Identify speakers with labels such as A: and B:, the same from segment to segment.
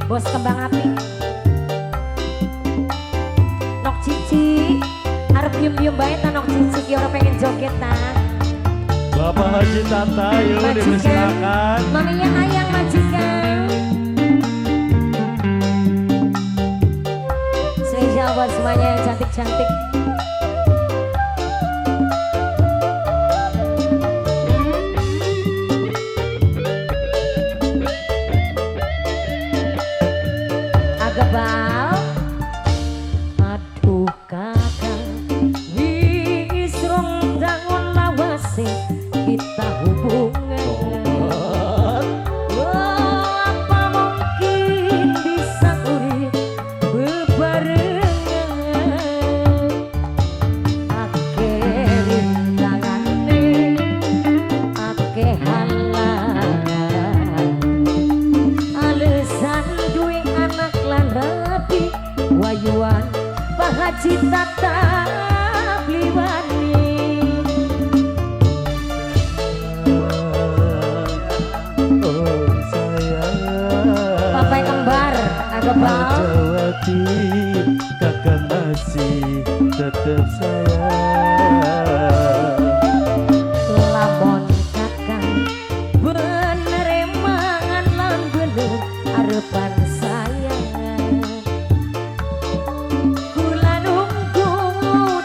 A: Bos kembang api Nok Cici arep bium-bium bae ta Nok Cici ki ora pengen joget ta.
B: Bapak Haji Tata yuk dipersilakan.
A: Maminya ayang majikan. Spesial buat semuanya yang cantik-cantik. Agebal aduh kakak wis rong dangun lawase kita hubungan. Oh, apa mungkin bisa urip bebarengan. Ake rintangane ake halangan alasan duwe anak lan rapi wayuan Pak Haji Tata bliwani. Papai kembar Agebal
B: Jawati kakak masih tetap sayang.
A: lamun kakang bener emangan lan bener arepan sayang. Kula nunggu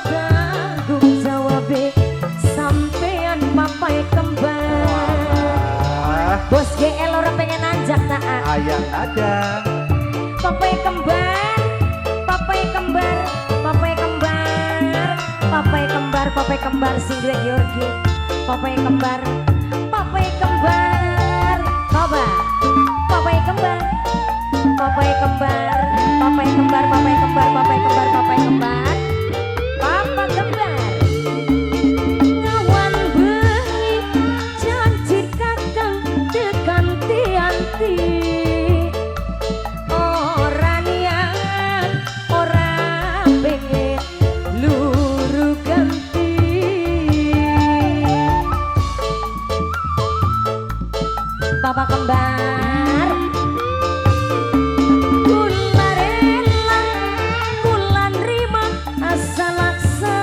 A: tanggung jawab sampean papai kembar. Bos GL ora pengen nanjak tak?
C: Ayang ada.
A: Papai kembar, papai kembar, papai kembar, papai kembar, papai kembar sing duwe Yorgi. Papai kembar, papai kembar, coba. Papai kembar, papai kembar, papai kembar, papai kembar, papai kembar, papai kembar, papa kembar. Ngawan bengi janji kakang tekan tianti. Ora niat, ora pengen luru ganti. Papa kembar kula rela kula nrima asal laksana.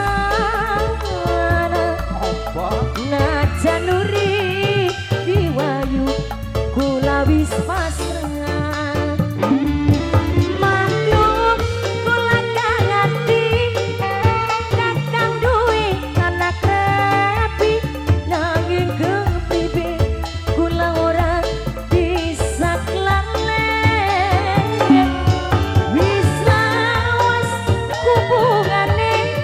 A: Najan nuri diwayu kula wis pasrah. Maklum kula kangati kakang duwe anak rapi nanging kepribe kula ora bisa kelalen. Wis lawas hubungane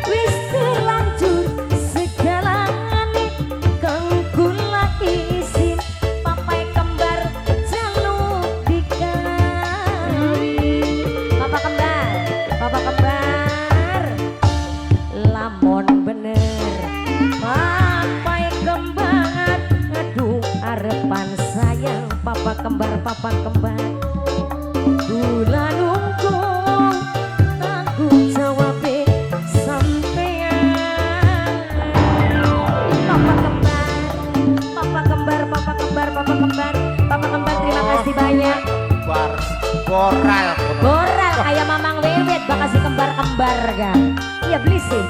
A: wis terlanjur segalane kang kula isin papai kembar jaluk dikawin. Papa kembar, papa kembar lamun bener papai kembar aduh arepan sayang papa kembar kula nunggu tanggung jawab sampean. Papa kembar, papa kembar, papa kembar, papa kembar, papa kembar terima kasih banyak.
C: Bar koral.
A: Boral kayak mamang wewet bakasi kembar-kembar kan. Iya beli sih.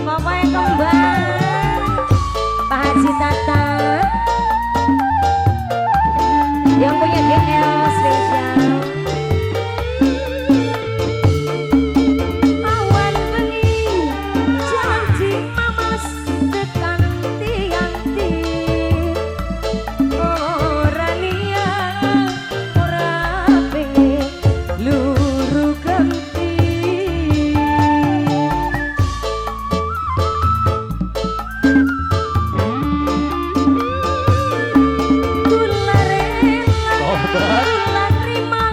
A: Papa kembar, Pak Haji Tata yang punya GL spesial. Awan bengi janji mamas tekan tianti. Ora niat, ora pengen luru ganti. Kula rela, kula terima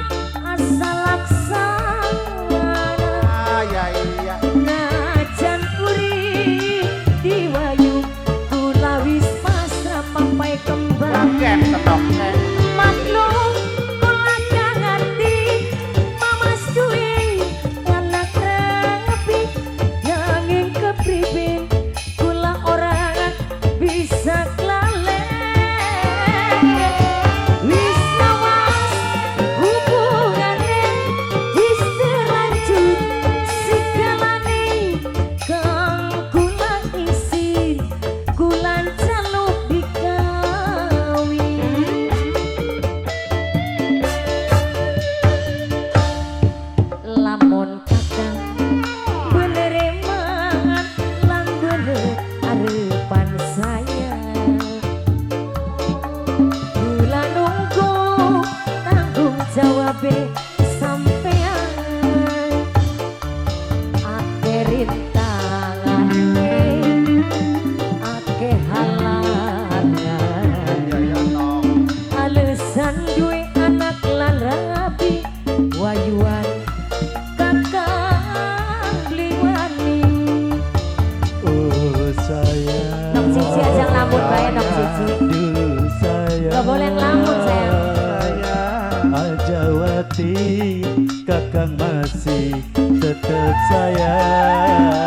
B: hati kakang masih tetap sayang.